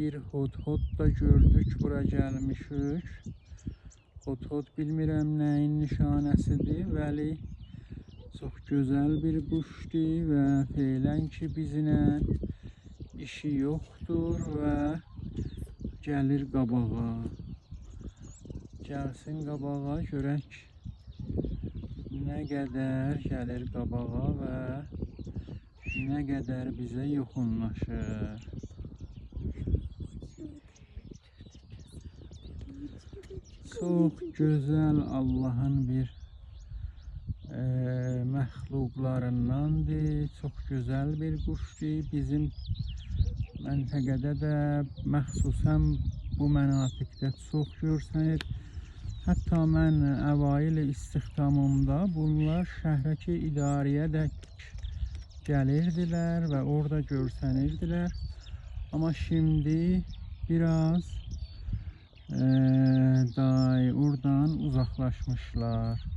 bir hot da gördük, bura gəlmişik. Hot bilmirəm nəyin nişanəsidir, vəli çox gözəl bir quşdur və feylən ki bizlə işi yoxdur və gəlir qabağa. Gəlsin qabağa, görək nə qədər gəlir qabağa və nə qədər bizə yaxınlaşır. Çox gözəl Allahın bir məxluqlarındandır. Çox gözəl bir quşdur. Bizim məntəqədə də məxsusən bu mənatiqdə çox görsənir. Hətta mən əvail istihdamımda bunlar şəhərdəki idarəyə də gəlirdilər və orada görsənirdilər. Amma şimdi biraz oradan uzaqlaşmışlar.